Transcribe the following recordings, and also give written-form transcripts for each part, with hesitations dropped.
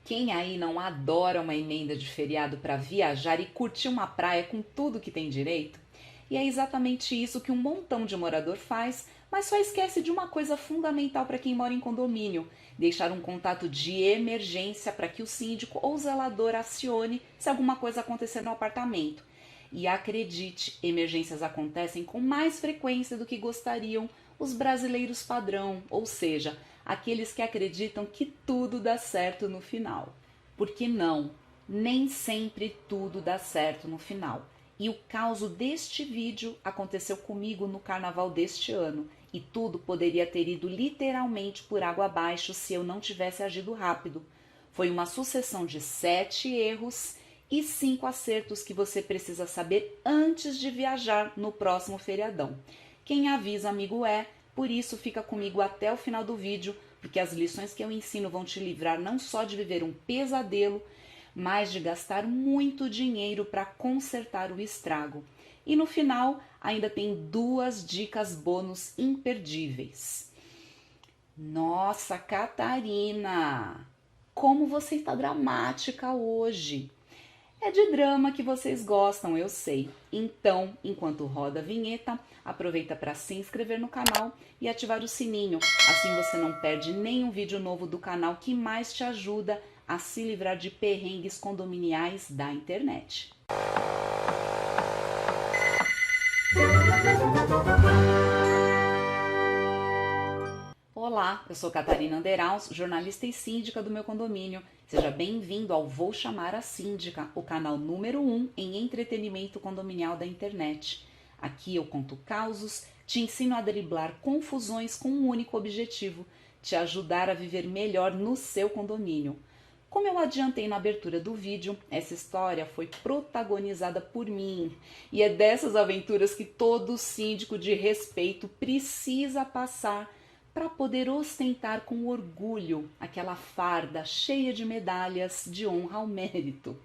Quem aí não adora uma emenda de feriado para viajar e curtir uma praia com tudo que tem direito? E é exatamente isso que um montão de morador faz, mas só esquece de uma coisa fundamental para quem mora em condomínio: deixar um contato de emergência para que o síndico ou zelador acione se alguma coisa acontecer no apartamento. E acredite, emergências acontecem com mais frequência do que gostariam os brasileiros padrão, ou seja, aqueles que acreditam que tudo dá certo no final. Porque não, nem sempre tudo dá certo no final. E o caso deste vídeo aconteceu comigo no carnaval deste ano, e tudo poderia ter ido literalmente por água abaixo se eu não tivesse agido rápido. Foi uma sucessão de 7 erros e 5 acertos que você precisa saber antes de viajar no próximo feriadão. Quem avisa, amigo é, por isso fica comigo até o final do vídeo, porque as lições que eu ensino vão te livrar não só de viver um pesadelo, mas de gastar muito dinheiro para consertar o estrago. E no final, ainda tem 2 dicas bônus imperdíveis. Nossa, Catarina, como você está dramática hoje! É de drama que vocês gostam, eu sei. Então, enquanto roda a vinheta, aproveita para se inscrever no canal e ativar o sininho. Assim você não perde nenhum vídeo novo do canal que mais te ajuda a se livrar de perrengues condominiais da internet. Olá, eu sou Catarina Anderaus, jornalista e síndica do meu condomínio. Seja bem-vindo ao Vou Chamar a Síndica, o canal número 1 em entretenimento condominial da internet. Aqui eu conto causos, te ensino a driblar confusões com um único objetivo: te ajudar a viver melhor no seu condomínio. Como eu adiantei na abertura do vídeo, essa história foi protagonizada por mim. E é dessas aventuras que todo síndico de respeito precisa passar para poder ostentar com orgulho aquela farda cheia de medalhas de honra ao mérito.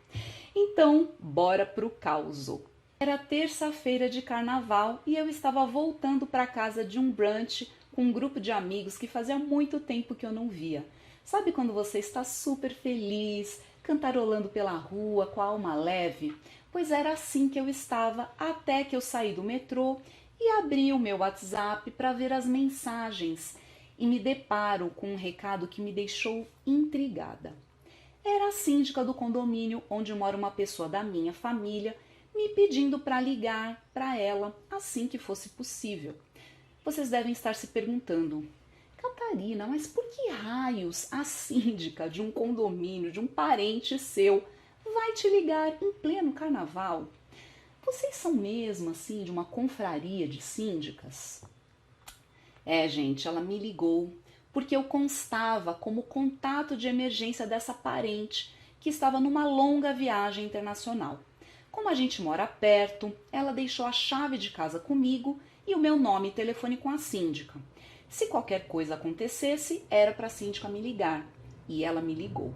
Então, bora pro causo. Era terça-feira de carnaval e eu estava voltando para casa de um brunch com um grupo de amigos que fazia muito tempo que eu não via. Sabe quando você está super feliz, cantarolando pela rua com a alma leve? Pois era assim que eu estava até que eu saí do metrô e abri o meu WhatsApp para ver as mensagens e me deparo com um recado que me deixou intrigada. Era a síndica do condomínio onde mora uma pessoa da minha família me pedindo para ligar para ela assim que fosse possível. Vocês devem estar se perguntando: Catarina, mas por que raios a síndica de um condomínio, de um parente seu, vai te ligar em pleno carnaval? Vocês são mesmo assim de uma confraria de síndicas? Gente, ela me ligou porque eu constava como contato de emergência dessa parente que estava numa longa viagem internacional. Como a gente mora perto, ela deixou a chave de casa comigo e o meu nome e telefone com a síndica. Se qualquer coisa acontecesse, era para a síndica me ligar. E ela me ligou.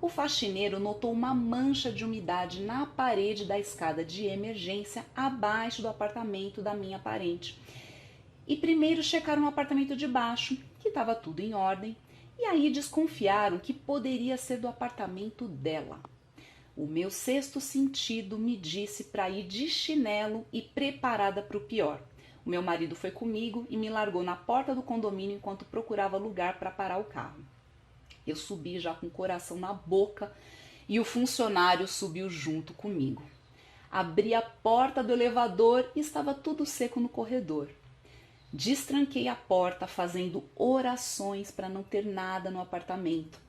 O faxineiro notou uma mancha de umidade na parede da escada de emergência abaixo do apartamento da minha parente. E primeiro checaram o apartamento de baixo, que estava tudo em ordem, e aí desconfiaram que poderia ser do apartamento dela. O meu sexto sentido me disse para ir de chinelo e preparada para o pior. O meu marido foi comigo e me largou na porta do condomínio enquanto procurava lugar para parar o carro. Eu subi já com o coração na boca e o funcionário subiu junto comigo. Abri a porta do elevador e estava tudo seco no corredor. Destranquei a porta fazendo orações para não ter nada no apartamento.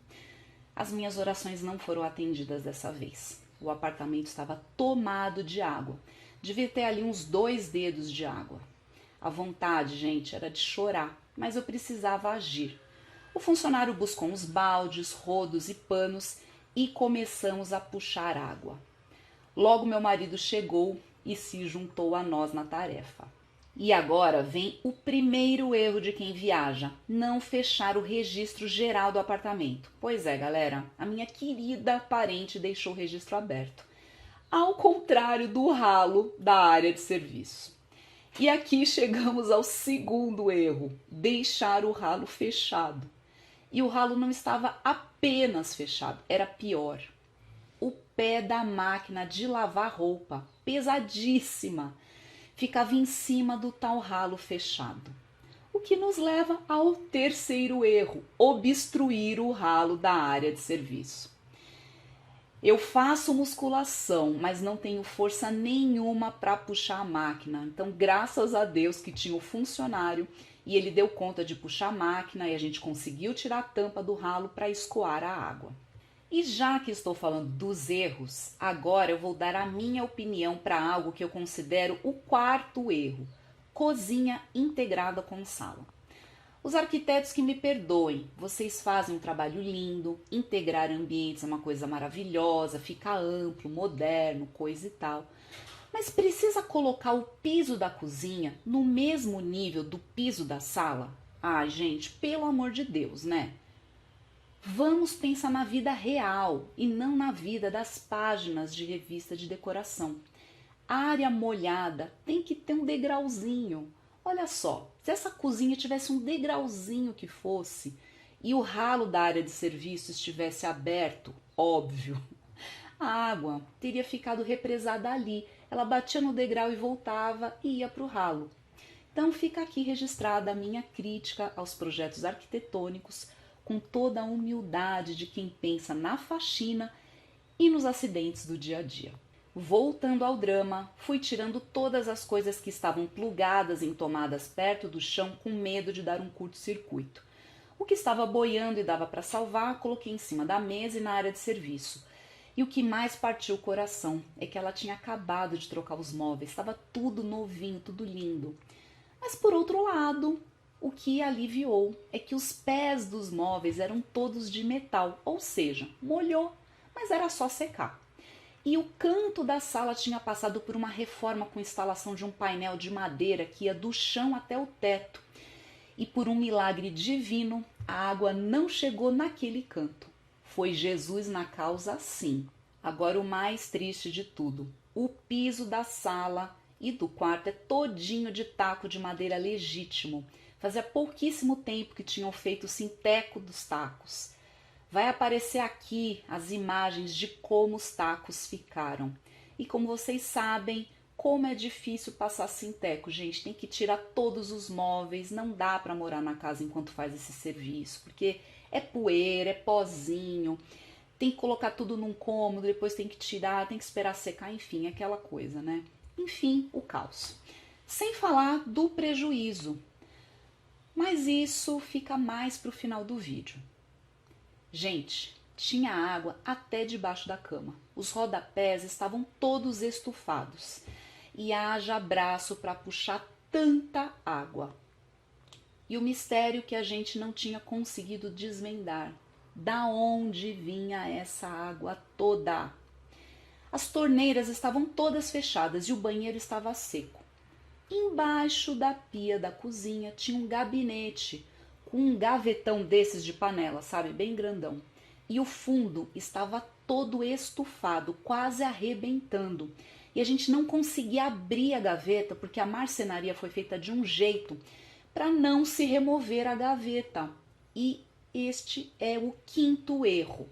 As minhas orações não foram atendidas dessa vez. O apartamento estava tomado de água. Devia ter ali uns 2 dedos de água. A vontade, gente, era de chorar, mas eu precisava agir. O funcionário buscou uns baldes, rodos e panos e começamos a puxar água. Logo meu marido chegou e se juntou a nós na tarefa. E agora vem o primeiro erro de quem viaja: não fechar o registro geral do apartamento. Pois é, galera, a minha querida parente deixou o registro aberto, ao contrário do ralo da área de serviço. E aqui chegamos ao segundo erro: deixar o ralo fechado. E o ralo não estava apenas fechado, era pior. O pé da máquina de lavar roupa, pesadíssima, ficava em cima do tal ralo fechado. O que nos leva ao terceiro erro: obstruir o ralo da área de serviço. Eu faço musculação, mas não tenho força nenhuma para puxar a máquina. Então, graças a Deus que tinha o funcionário e ele deu conta de puxar a máquina e a gente conseguiu tirar a tampa do ralo para escoar a água. E já que estou falando dos erros, agora eu vou dar a minha opinião para algo que eu considero o quarto erro: cozinha integrada com sala. Os arquitetos que me perdoem, vocês fazem um trabalho lindo, integrar ambientes é uma coisa maravilhosa, fica amplo, moderno, coisa e tal. Mas precisa colocar o piso da cozinha no mesmo nível do piso da sala? Ai, gente, pelo amor de Deus, né? Vamos pensar na vida real e não na vida das páginas de revista de decoração. A área molhada tem que ter um degrauzinho. Olha só, se essa cozinha tivesse um degrauzinho que fosse e o ralo da área de serviço estivesse aberto, óbvio, a água teria ficado represada ali. Ela batia no degrau e voltava e ia para o ralo. Então fica aqui registrada a minha crítica aos projetos arquitetônicos, com toda a humildade de quem pensa na faxina e nos acidentes do dia a dia. Voltando ao drama, fui tirando todas as coisas que estavam plugadas em tomadas perto do chão com medo de dar um curto-circuito. O que estava boiando e dava para salvar, coloquei em cima da mesa e na área de serviço. E o que mais partiu o coração é que ela tinha acabado de trocar os móveis, estava tudo novinho, tudo lindo. Mas por outro lado, o que aliviou é que os pés dos móveis eram todos de metal, ou seja, molhou, mas era só secar. E o canto da sala tinha passado por uma reforma com instalação de um painel de madeira que ia do chão até o teto. E por um milagre divino, a água não chegou naquele canto. Foi Jesus na causa, sim. Agora o mais triste de tudo: o piso da sala e do quarto é todinho de taco de madeira legítimo. Fazia pouquíssimo tempo que tinham feito o sinteco dos tacos. Vai aparecer aqui as imagens de como os tacos ficaram. E como vocês sabem, como é difícil passar sinteco, gente. Tem que tirar todos os móveis, não dá para morar na casa enquanto faz esse serviço, porque é poeira, é pozinho, tem que colocar tudo num cômodo, depois tem que tirar, tem que esperar secar, enfim, aquela coisa, né? Enfim, o caos. Sem falar do prejuízo. Mas isso fica mais para o final do vídeo. Gente, tinha água até debaixo da cama. Os rodapés estavam todos estufados. E haja braço para puxar tanta água. E o mistério que a gente não tinha conseguido desvendar: da onde vinha essa água toda? As torneiras estavam todas fechadas e o banheiro estava seco. Embaixo da pia da cozinha tinha um gabinete com um gavetão desses de panela, sabe, bem grandão. E o fundo estava todo estufado, quase arrebentando. E a gente não conseguia abrir a gaveta porque a marcenaria foi feita de um jeito para não se remover a gaveta. E este é o quinto erro: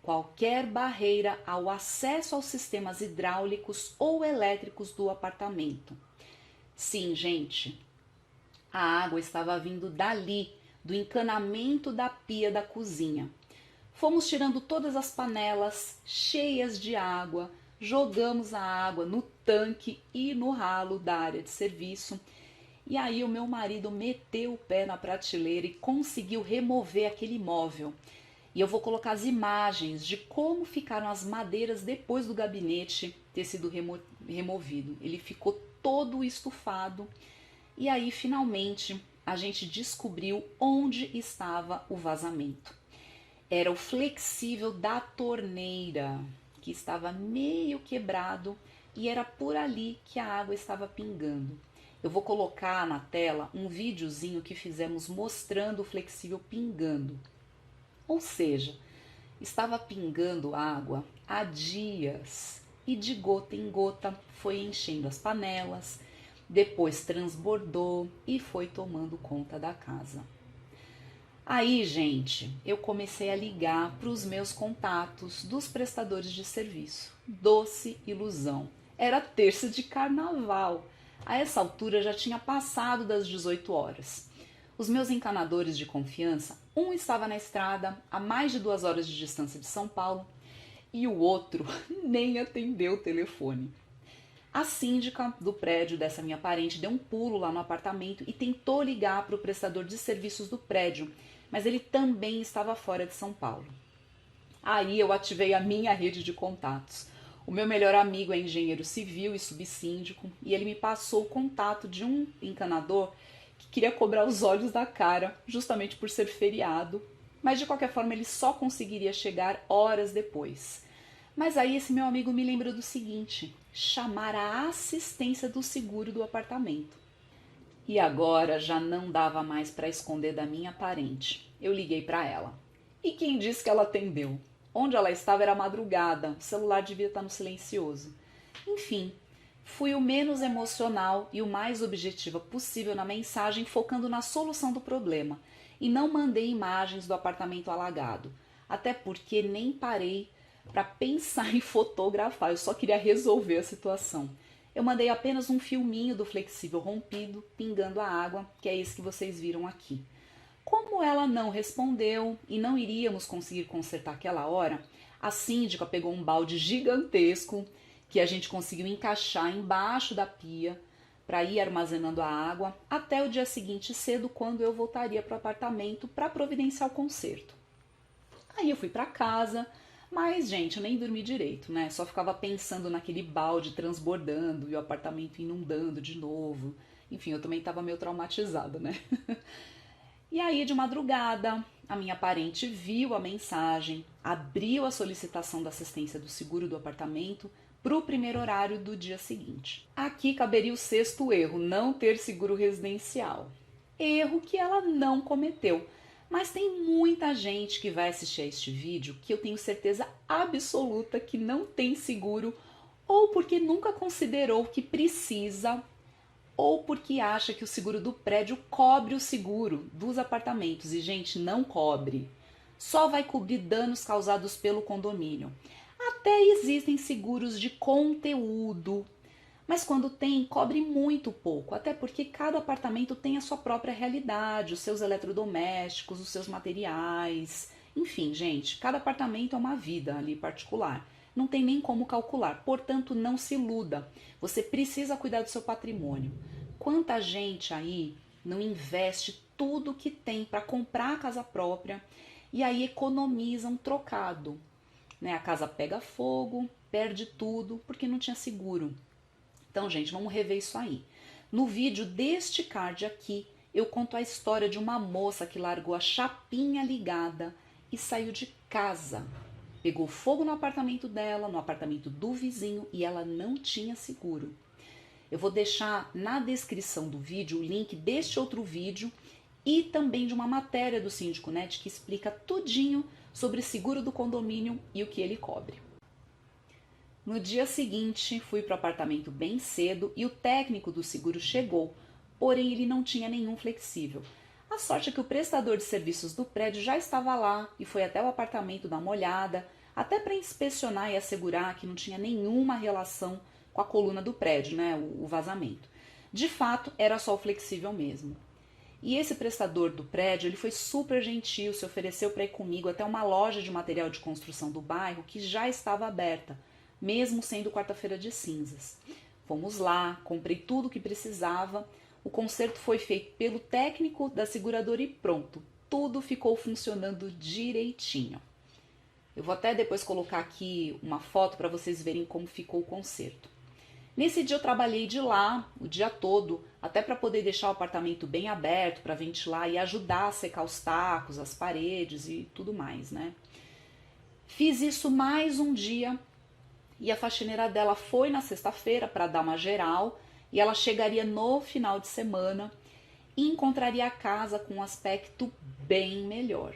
qualquer barreira ao acesso aos sistemas hidráulicos ou elétricos do apartamento. Sim, gente, a água estava vindo dali, do encanamento da pia da cozinha. Fomos tirando todas as panelas cheias de água, jogamos a água no tanque e no ralo da área de serviço. E aí o meu marido meteu o pé na prateleira e conseguiu remover aquele móvel. E eu vou colocar as imagens de como ficaram as madeiras depois do gabinete ter sido removido. Ele ficou todo estufado. E aí, finalmente, a gente descobriu onde estava o vazamento. Era o flexível da torneira, que estava meio quebrado, e era por ali que a água estava pingando. Eu vou colocar na tela um videozinho que fizemos mostrando o flexível pingando. Ou seja, estava pingando água há dias e de gota em gota foi enchendo as panelas, depois transbordou e foi tomando conta da casa. Aí, gente, eu comecei a ligar para os meus contatos dos prestadores de serviço. Doce ilusão. Era terça de carnaval. A essa altura já tinha passado das 18 horas. Os meus encanadores de confiança, um estava na estrada a mais de 2 horas de distância de São Paulo e o outro nem atendeu o telefone. A síndica do prédio dessa minha parente deu um pulo lá no apartamento e tentou ligar para o prestador de serviços do prédio, mas ele também estava fora de São Paulo. Aí eu ativei a minha rede de contatos. O meu melhor amigo é engenheiro civil e subsíndico e ele me passou o contato de um encanador que queria cobrar os olhos da cara, justamente por ser feriado, mas de qualquer forma ele só conseguiria chegar horas depois. Mas aí esse meu amigo me lembrou do seguinte: chamar a assistência do seguro do apartamento. E agora já não dava mais para esconder da minha parente. Eu liguei para ela. E quem disse que ela atendeu? Onde ela estava era madrugada, o celular devia estar no silencioso. Enfim, fui o menos emocional e o mais objetiva possível na mensagem, focando na solução do problema. E não mandei imagens do apartamento alagado, até porque nem parei para pensar em fotografar, eu só queria resolver a situação. Eu mandei apenas um filminho do flexível rompido, pingando a água, que é esse que vocês viram aqui. Como ela não respondeu e não iríamos conseguir consertar aquela hora, a síndica pegou um balde gigantesco que a gente conseguiu encaixar embaixo da pia para ir armazenando a água até o dia seguinte cedo, quando eu voltaria para o apartamento para providenciar o conserto. Aí eu fui para casa, mas, gente, eu nem dormi direito, né? Só ficava pensando naquele balde transbordando e o apartamento inundando de novo. Enfim, eu também estava meio traumatizada, né? E aí, de madrugada, a minha parente viu a mensagem, abriu a solicitação da assistência do seguro do apartamento para o primeiro horário do dia seguinte. Aqui caberia o sexto erro, não ter seguro residencial. Erro que ela não cometeu. Mas tem muita gente que vai assistir a este vídeo que eu tenho certeza absoluta que não tem seguro, ou porque nunca considerou que precisa, ou porque acha que o seguro do prédio cobre o seguro dos apartamentos. E, gente, não cobre. Só vai cobrir danos causados pelo condomínio. Até existem seguros de conteúdo, mas quando tem, cobre muito pouco, até porque cada apartamento tem a sua própria realidade, os seus eletrodomésticos, os seus materiais. Enfim, gente, cada apartamento é uma vida ali particular. Não tem nem como calcular, portanto, não se iluda. Você precisa cuidar do seu patrimônio. Quanta gente aí não investe tudo que tem para comprar a casa própria e aí economiza um trocado, né? A casa pega fogo, perde tudo porque não tinha seguro. Então, gente, vamos rever isso aí. No vídeo deste card aqui, eu conto a história de uma moça que largou a chapinha ligada e saiu de casa. Pegou fogo no apartamento dela, no apartamento do vizinho, e ela não tinha seguro. Eu vou deixar na descrição do vídeo o link deste outro vídeo e também de uma matéria do Síndico Net que explica tudinho sobre seguro do condomínio e o que ele cobre. No dia seguinte, fui para o apartamento bem cedo e o técnico do seguro chegou, porém ele não tinha nenhum flexível. A sorte é que o prestador de serviços do prédio já estava lá e foi até o apartamento dar uma olhada, até para inspecionar e assegurar que não tinha nenhuma relação com a coluna do prédio, né, o vazamento. De fato, era só o flexível mesmo. E esse prestador do prédio, ele foi super gentil, se ofereceu para ir comigo até uma loja de material de construção do bairro que já estava aberta, mesmo sendo quarta-feira de cinzas. Fomos lá, comprei tudo o que precisava, o conserto foi feito pelo técnico da seguradora e pronto, tudo ficou funcionando direitinho. Eu vou até depois colocar aqui uma foto para vocês verem como ficou o conserto. Nesse dia eu trabalhei de lá o dia todo, até para poder deixar o apartamento bem aberto para ventilar e ajudar a secar os tacos, as paredes e tudo mais, né? Fiz isso mais um dia. E a faxineira dela foi na sexta-feira para dar uma geral e ela chegaria no final de semana e encontraria a casa com um aspecto bem melhor.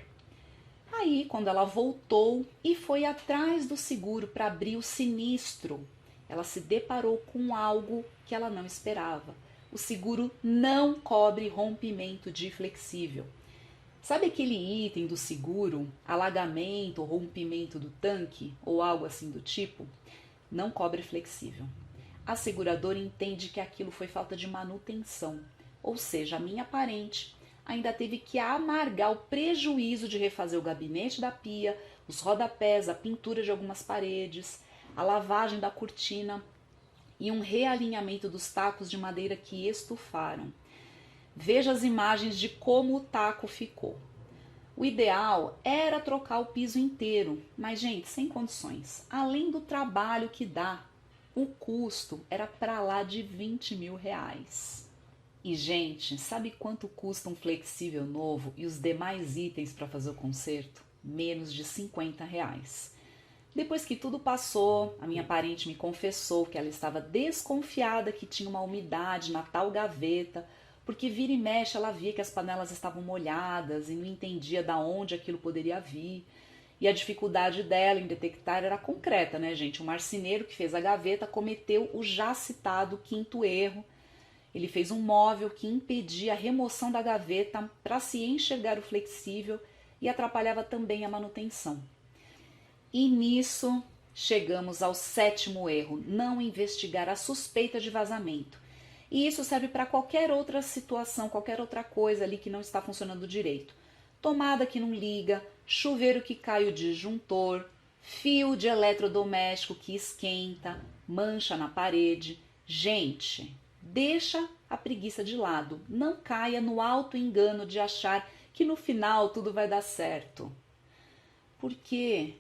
Aí, quando ela voltou e foi atrás do seguro para abrir o sinistro, ela se deparou com algo que ela não esperava. O seguro não cobre rompimento de flexível. Sabe aquele item do seguro, alagamento ou rompimento do tanque ou algo assim do tipo? Não cobre flexível. A seguradora entende que aquilo foi falta de manutenção, ou seja, a minha parente ainda teve que amargar o prejuízo de refazer o gabinete da pia, os rodapés, a pintura de algumas paredes, a lavagem da cortina e um realinhamento dos tacos de madeira que estufaram. Veja as imagens de como o taco ficou. O ideal era trocar o piso inteiro, mas, gente, sem condições. Além do trabalho que dá, o custo era para lá de 20 mil reais. E, gente, sabe quanto custa um flexível novo e os demais itens para fazer o conserto? Menos de 50 reais. Depois que tudo passou, a minha parente me confessou que ela estava desconfiada que tinha uma umidade na tal gaveta, porque vira e mexe ela via que as panelas estavam molhadas e não entendia de onde aquilo poderia vir. E a dificuldade dela em detectar era concreta, né, gente? O marceneiro que fez a gaveta cometeu o já citado quinto erro. Ele fez um móvel que impedia a remoção da gaveta para se enxergar o flexível e atrapalhava também a manutenção. E nisso chegamos ao sétimo erro, não investigar a suspeita de vazamento. E isso serve para qualquer outra situação, qualquer outra coisa ali que não está funcionando direito. Tomada que não liga, chuveiro que cai o disjuntor, fio de eletrodoméstico que esquenta, mancha na parede. Gente, deixa a preguiça de lado, não caia no auto-engano de achar que no final tudo vai dar certo. Porque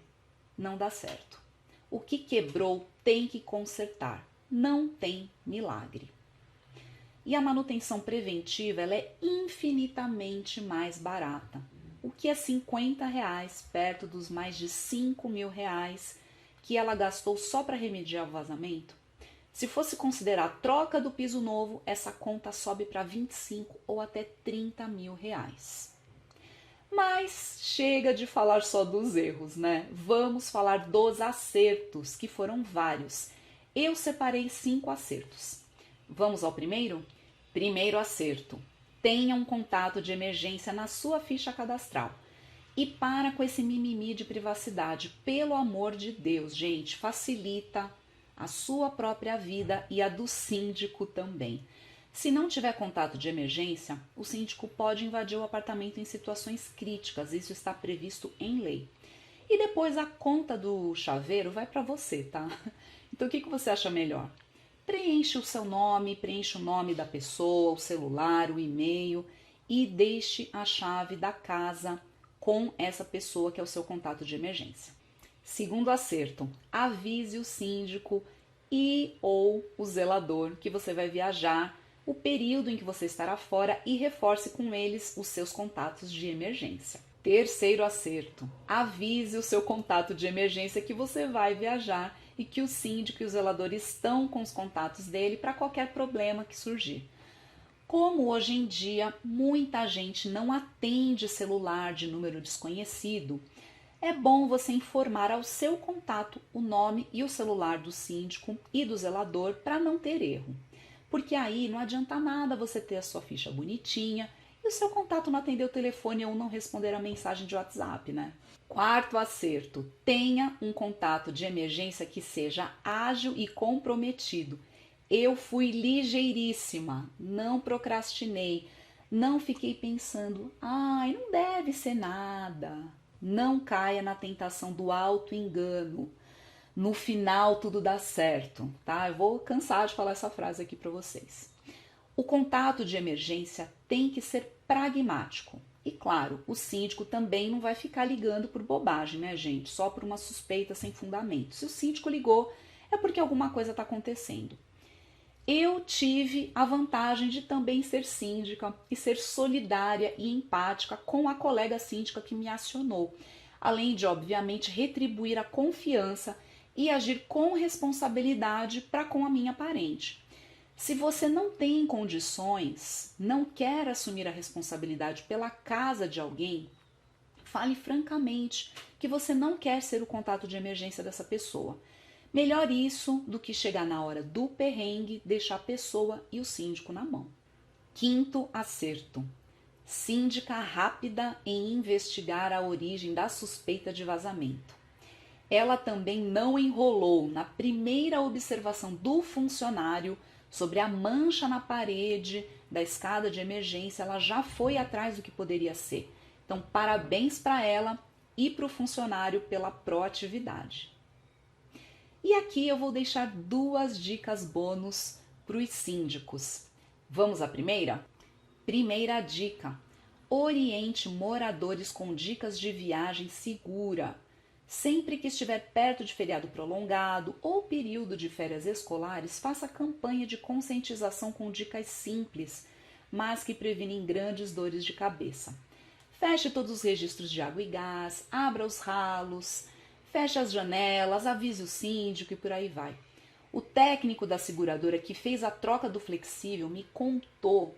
não dá certo. O que quebrou tem que consertar, não tem milagre. E a manutenção preventiva ela é infinitamente mais barata. O que é 50 reais perto dos mais de 5 mil reais que ela gastou só para remediar o vazamento? Se fosse considerar a troca do piso novo, essa conta sobe para 25 ou até 30 mil reais. Mas chega de falar só dos erros, né? Vamos falar dos acertos, que foram vários. Eu separei 5 acertos. Vamos ao primeiro? Primeiro acerto. Tenha um contato de emergência na sua ficha cadastral. E para com esse mimimi de privacidade. Pelo amor de Deus, gente, facilita a sua própria vida e a do síndico também. Se não tiver contato de emergência, o síndico pode invadir o apartamento em situações críticas, isso está previsto em lei. E depois a conta do chaveiro vai para você, tá? Então o que você acha melhor? Preenche o seu nome, preenche o nome da pessoa, o celular, o e-mail e deixe a chave da casa com essa pessoa que é o seu contato de emergência. Segundo acerto, avise o síndico e ou o zelador que você vai viajar, o período em que você estará fora e reforce com eles os seus contatos de emergência. Terceiro acerto, avise o seu contato de emergência que você vai viajar e que o síndico e o zelador estão com os contatos dele para qualquer problema que surgir. Como hoje em dia muita gente não atende celular de número desconhecido, é bom você informar ao seu contato o nome e o celular do síndico e do zelador para não ter erro. Porque aí não adianta nada você ter a sua ficha bonitinha e o seu contato não atender o telefone ou não responder a mensagem de WhatsApp, né? Quarto acerto, tenha um contato de emergência que seja ágil e comprometido. Eu fui ligeiríssima, não procrastinei, não fiquei pensando, não deve ser nada. Não caia na tentação do auto-engano. No final tudo dá certo, tá? Eu vou cansar de falar essa frase aqui para vocês. O contato de emergência tem que ser pragmático. E claro, o síndico também não vai ficar ligando por bobagem, né, gente? Só por uma suspeita sem fundamento. Se o síndico ligou, é porque alguma coisa está acontecendo. Eu tive a vantagem de também ser síndica e ser solidária e empática com a colega síndica que me acionou, além de, obviamente, retribuir a confiança e agir com responsabilidade para com a minha parente. Se você não tem condições, não quer assumir a responsabilidade pela casa de alguém, fale francamente que você não quer ser o contato de emergência dessa pessoa. Melhor isso do que chegar na hora do perrengue, deixar a pessoa e o síndico na mão. Quinto acerto. Síndica rápida em investigar a origem da suspeita de vazamento. Ela também não enrolou na primeira observação do funcionário sobre a mancha na parede da escada de emergência. Ela já foi atrás do que poderia ser. Então, parabéns para ela e para o funcionário pela proatividade. E aqui eu vou deixar 2 dicas bônus para os síndicos. Vamos à primeira? Primeira dica: oriente moradores com dicas de viagem segura. Sempre que estiver perto de feriado prolongado ou período de férias escolares, faça campanha de conscientização com dicas simples, mas que previnem grandes dores de cabeça. Feche todos os registros de água e gás, abra os ralos, feche as janelas, avise o síndico e por aí vai. O técnico da seguradora que fez a troca do flexível me contou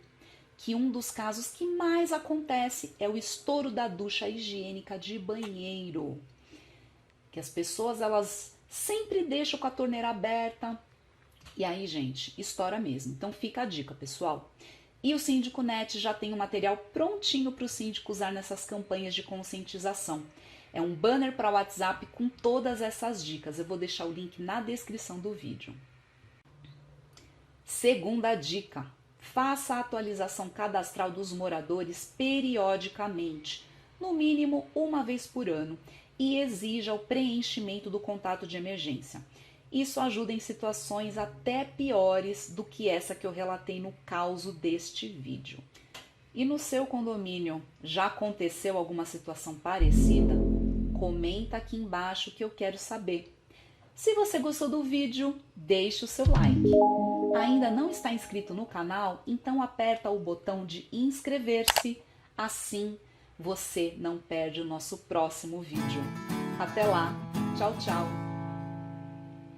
que um dos casos que mais acontece é o estouro da ducha higiênica de banheiro. Que as pessoas, elas sempre deixam com a torneira aberta e aí, gente, estoura mesmo. Então fica a dica, pessoal. E o Síndico Net já tem um material prontinho para o síndico usar nessas campanhas de conscientização. É um banner para o WhatsApp com todas essas dicas. Eu vou deixar o link na descrição do vídeo. Segunda dica: faça a atualização cadastral dos moradores periodicamente, no mínimo 1 vez por ano, e exija o preenchimento do contato de emergência. Isso ajuda em situações até piores do que essa que eu relatei no caso deste vídeo. E no seu condomínio, já aconteceu alguma situação parecida? Comenta aqui embaixo que eu quero saber. Se você gostou do vídeo, deixe o seu like. Ainda não está inscrito no canal? Então aperta o botão de inscrever-se, assim você não perde o nosso próximo vídeo. Até lá, tchau, tchau!